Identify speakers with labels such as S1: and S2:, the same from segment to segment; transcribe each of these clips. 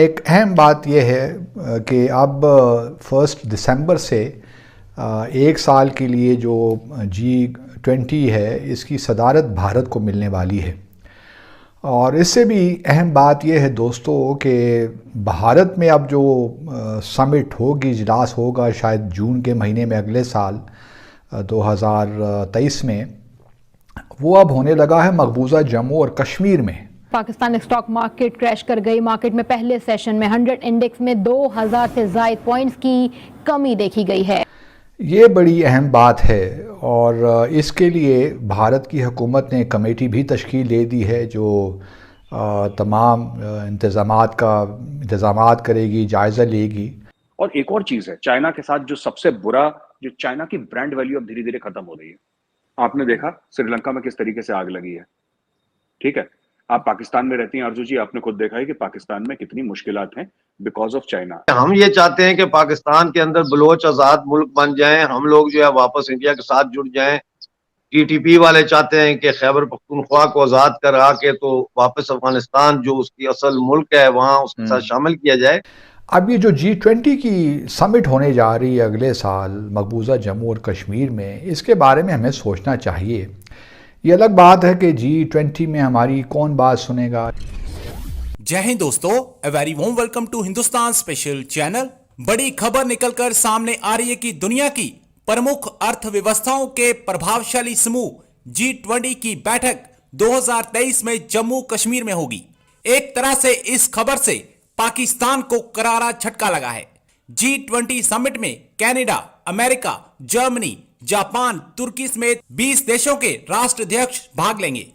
S1: एक अहम बात यह है कि अब 1 दिसंबर से 1 साल के लिए जो G20 है इसकी सदारत भारत को मिलने वाली है। और इससे भी अहम बात यह है दोस्तों कि भारत में अब जो समिट होगी, इजलास होगा शायद जून के महीने में अगले साल 2023 में, वो अब होने लगा है मकबूजा जम्मू और कश्मीर में।
S2: पाकिस्तान स्टॉक मार्केट क्रैश कर गई। मार्केट में पहले सेशन में 100 इंडेक्स में 2000 से ज़ायद पॉइंट्स की कमी देखी गई है।
S1: ये बड़ी अहम बात है और इसके लिए भारत की हुकूमत ने कमेटी भी तश्कील दे दी है जो तमाम इंतज़ामात करेगी, जायज़ा लेगी।
S3: और एक और चीज़ है, चाइना के साथ जो सबसे बुरा, जो चाइना की ब्रांड वैल्यू अब धीरे धीरे खत्म हो रही है। आपने देखा श्रीलंका में किस तरीके से आग लगी है, ठीक है। आप पाकिस्तान में रहती हैं आरजू जी, आपने खुद देखा है कि पाकिस्तान में कितनी मुश्किलात हैं बिकॉज ऑफ चाइना।
S4: हम ये चाहते हैं कि पाकिस्तान के अंदर बलोच आजाद मुल्क बन जाएं, हम लोग जो है वापस इंडिया के साथ जुड़ जाएं। टीटीपी वाले चाहते हैं कि खैबर पख्तूनख्वा को आजाद करा के तो वापस अफगानिस्तान जो उसकी असल मुल्क है वहां उसके साथ शामिल किया जाए।
S1: अब ये जो G20 की समिट होने जा रही है अगले साल मकबूजा जम्मू और कश्मीर में, इसके बारे में हमें सोचना चाहिए। ये अलग बात है कि G20 में हमारी कौन बात सुनेगा।
S5: जय हिंद दोस्तों, a very warm welcome to Hindustan special channel. बड़ी खबर निकलकर सामने आ रही है कि दुनिया की प्रमुख अर्थव्यवस्थाओं के प्रभावशाली समूह G20 की बैठक 2023 में जम्मू कश्मीर में होगी। एक तरह से इस खबर से पाकिस्तान को करारा झटका लगा है। G20 समिट में कनाडा, अमेरिका, जर्मनी, जापान, तुर्की समेत 20 देशों के राष्ट्राध्यक्ष भाग लेंगे।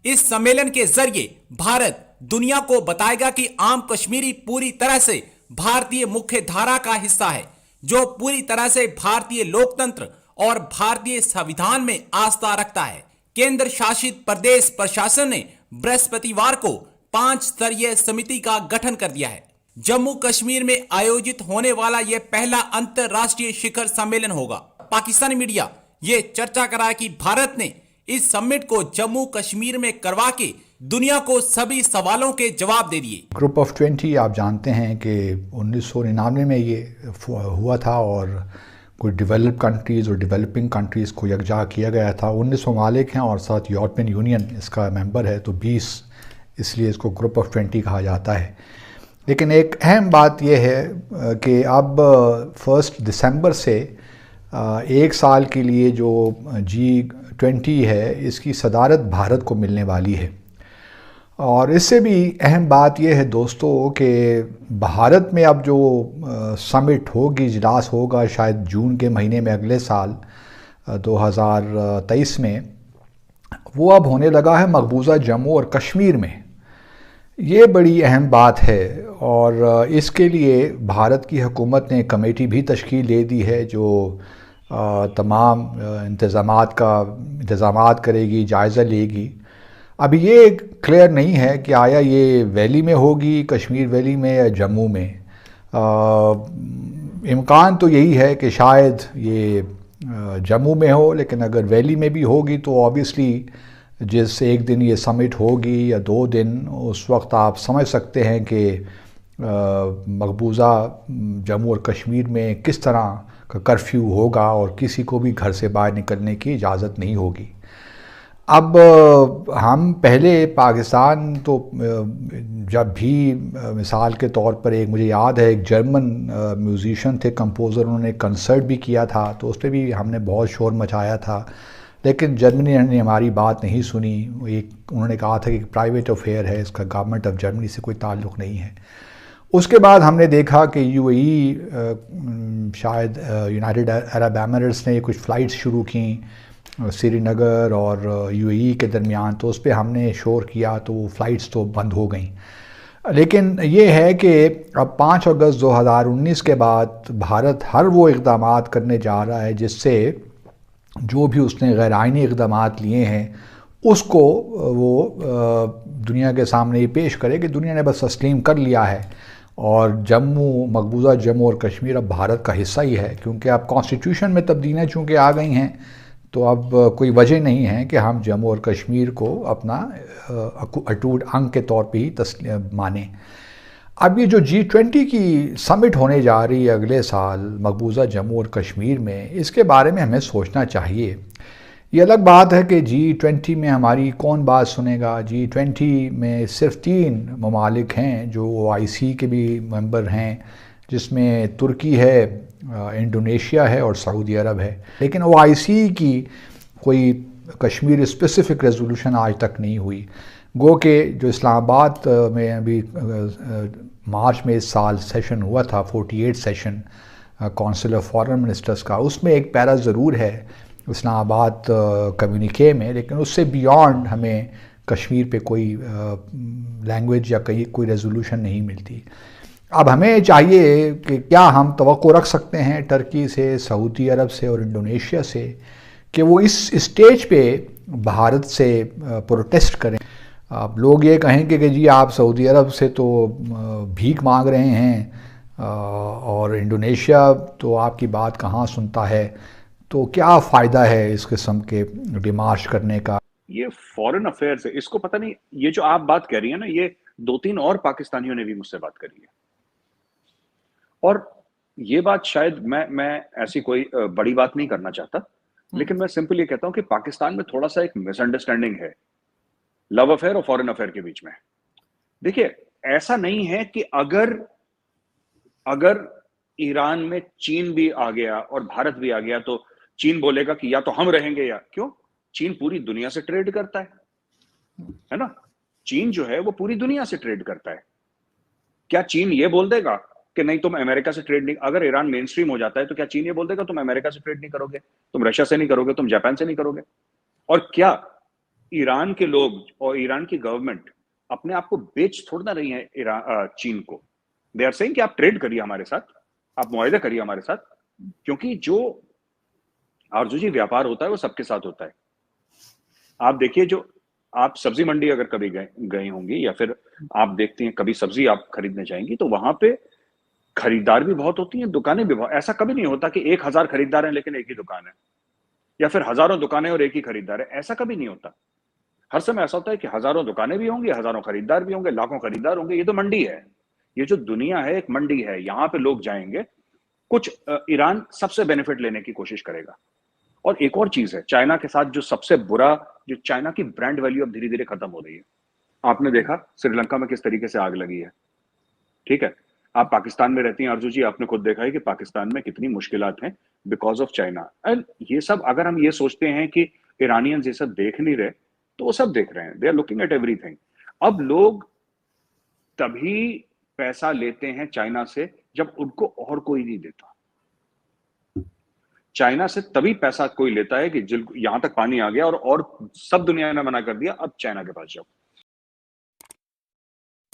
S5: इस सम्मेलन के जरिए भारत दुनिया को बताएगा कि आम कश्मीरी पूरी तरह से भारतीय मुख्य धारा का हिस्सा है, जो पूरी तरह से भारतीय लोकतंत्र और भारतीय संविधान में आस्था रखता है। केंद्र शासित प्रदेश प्रशासन ने बृहस्पतिवार को 5 स्तरीय समिति का गठन कर दिया है। जम्मू कश्मीर में आयोजित होने वाला यह पहला अंतरराष्ट्रीय शिखर सम्मेलन होगा। पाकिस्तानी मीडिया ये चर्चा करा है कि भारत ने इस समिट को जम्मू कश्मीर में करवा के दुनिया को सभी सवालों के जवाब दे दिए।
S1: ग्रुप ऑफ 20 आप जानते हैं कि 1999 में ये हुआ था और कुछ डेवलप कंट्रीज़ और डेवलपिंग कंट्रीज़ को यकजा किया गया था। 19 ममालिक हैं और साथ यूरोपियन यूनियन इसका मेंबर है, तो 20, इसलिए इसको ग्रुप ऑफ 20 कहा जाता है। लेकिन एक अहम बात यह है कि अब 1 दिसंबर से 1 साल के लिए जो G20 है इसकी सदारत भारत को मिलने वाली है। और इससे भी अहम बात यह है दोस्तों कि भारत में अब जो समिट होगी, इजलास होगा शायद जून के महीने में अगले साल 2023 में, वो अब होने लगा है मकबूजा जम्मू और कश्मीर में। ये बड़ी अहम बात है और इसके लिए भारत की हुकूमत ने कमेटी भी तश्कील दे दी है जो तमाम इंतज़ामात करेगी, जायज़ा लेगी। अभी ये क्लियर नहीं है कि आया ये वैली में होगी, कश्मीर वैली में या जम्मू में। इम्कान तो यही है कि शायद ये जम्मू में हो, लेकिन अगर वैली में भी होगी तो ऑब्वियसली जिस एक दिन ये समिट होगी या 2 दिन, उस वक्त आप समझ सकते हैं कि मकबूजा जम्मू और कश्मीर में किस तरह का कर्फ्यू होगा और किसी को भी घर से बाहर निकलने की इजाज़त नहीं होगी। अब हम पहले पाकिस्तान तो जब भी मिसाल के तौर पर मुझे याद है एक जर्मन म्यूज़िशियन थे, कंपोज़र, उन्होंने कंसर्ट भी किया था, तो उस पर भी हमने बहुत शोर मचाया था, लेकिन जर्मनी ने हमारी बात नहीं सुनी। उन्होंने कहा था कि प्राइवेट अफेयर है, इसका गवर्नमेंट ऑफ जर्मनी से कोई ताल्लुक़ नहीं है। उसके बाद हमने देखा कि UAE शायद यूनाइटेड अरब एमिरेट्स ने कुछ फ़्लाइट्स शुरू की श्रीनगर और UAE के दरमियान, तो उस पर हमने शोर किया तो वो फ़्लाइट्स तो बंद हो गई। लेकिन ये है कि अब 5 अगस्त 2019 के बाद भारत हर वो इक़दामात करने जा रहा है जिससे जो भी उसने गैर आइनी इक़दामात लिए हैं उसको वो दुनिया के सामने ये पेश करे कि दुनिया ने बस तस्लीम कर लिया है और मकबूजा जम्मू और कश्मीर अब भारत का हिस्सा ही है, क्योंकि अब कॉन्स्टिट्यूशन में तब्दीलियाँ चूँकि आ गई हैं तो अब कोई वजह नहीं है कि हम जम्मू और कश्मीर को अपना अटूट अंग के तौर पे ही माने। अब ये जो G20 की समिट होने जा रही है अगले साल मकबूजा जम्मू और कश्मीर में, इसके बारे में हमें सोचना चाहिए। ये अलग बात है कि G20 में हमारी कौन बात सुनेगा। G20 में सिर्फ 3 ममालिक हैं जो OIC के भी मेंबर हैं, जिसमें तुर्की है, इंडोनेशिया है और सऊदी अरब है। लेकिन OIC की कोई कश्मीर स्पेसिफिक रेजोल्यूशन आज तक नहीं हुई। गो के जो इस्लामाबाद में अभी मार्च में इस साल सेशन हुआ था, 48 session council of foreign ministers का, उसमें एक पैरा ज़रूर है इस्लामाबाद कम्युनिके में, लेकिन उससे बियॉन्ड हमें कश्मीर पे कोई लैंग्वेज या कहीं कोई रेजोल्यूशन नहीं मिलती। अब हमें चाहिए कि क्या हम तवक्को रख सकते हैं टर्की से, सऊदी अरब से और इंडोनेशिया से कि वो इस स्टेज पे भारत से प्रोटेस्ट करें। अब लोग ये कहेंगे कि जी आप सऊदी अरब से तो भीख मांग रहे हैं और इंडोनेशिया तो आपकी बात कहाँ सुनता है, तो क्या फ़ायदा है इस किस्म के डिमार्च करने का।
S3: ये फॉरेन अफेयर्स है, इसको पता नहीं। ये जो आप बात कर रही है ना, ये 2-3 और पाकिस्तानियों ने भी मुझसे बात करी है, और ये बात शायद मैं ऐसी कोई बड़ी बात नहीं करना चाहता, लेकिन मैं सिंपल ये कहता हूं कि पाकिस्तान में थोड़ा सा एक मिसअंडरस्टैंडिंग है लव अफेयर और फॉरेन अफेयर के बीच में। देखिए, ऐसा नहीं है कि अगर अगर ईरान में चीन भी आ गया और भारत भी आ गया तो चीन बोलेगा कि या तो हम रहेंगे या क्यों। चीन पूरी दुनिया से ट्रेड करता है ना। चीन जो है वो पूरी दुनिया से ट्रेड करता है। क्या चीन ये बोल देगा कि नहीं तुम अमेरिका से ट्रेड नहीं, अगर ईरान मेन स्ट्रीम हो जाता है तो क्या चीन ये बोल देगा तुम अमेरिका से ट्रेड नहीं करोगे, तुम रशिया से नहीं करोगे, तुम जापान से नहीं करोगे? और क्या ईरान के लोग और ईरान की गवर्नमेंट अपने आप को बेच थोड़ ना रही है चीन को। दे आर सेइंग कि आप ट्रेड करिए हमारे साथ, आप मुआहदा करिए हमारे साथ, क्योंकि जो आरजू जी व्यापार होता है वो सबके साथ होता है। आप देखिए, जो आप सब्जी मंडी अगर कभी गए होंगी या फिर आप देखती हैं कभी सब्जी आप खरीदने जाएंगी तो वहां पे खरीदार भी बहुत होती हैं, दुकानें भी बहुत। ऐसा कभी नहीं होता कि 1000 खरीदार हैं लेकिन एक ही दुकान है, या फिर हजारों दुकानें और एक ही खरीदार है। ऐसा कभी नहीं होता। हर समय ऐसा होता है कि हजारों दुकानें भी होंगी, हजारों खरीदार भी होंगे, लाखों खरीदार होंगे। ये तो मंडी है, ये जो दुनिया है एक मंडी है, यहां पे लोग जाएंगे। कुछ ईरान सबसे बेनिफिट लेने की कोशिश करेगा। और एक और चीज है, चाइना के साथ जो सबसे बुरा, जो चाइना की ब्रांड वैल्यू अब धीरे धीरे खत्म हो रही है। आपने देखा श्रीलंका में किस तरीके से आग लगी है, ठीक है। आप पाकिस्तान में रहती हैं आरजू जी, आपने खुद देखा है कि पाकिस्तान में कितनी मुश्किलात हैं बिकॉज ऑफ चाइना। एंड ये सब अगर हम ये सोचते हैं कि ईरानियंस ये सब देख नहीं रहे, तो वो सब देख रहे हैं। They are looking at everything. अब लोग तभी पैसा लेते हैं चाइना से जब उनको और कोई नहीं देता। चाइना से तभी पैसा कोई लेता है कि यहां तक पानी आ गया और सब दुनिया ने मना कर दिया, अब चाइना के पास जाओ।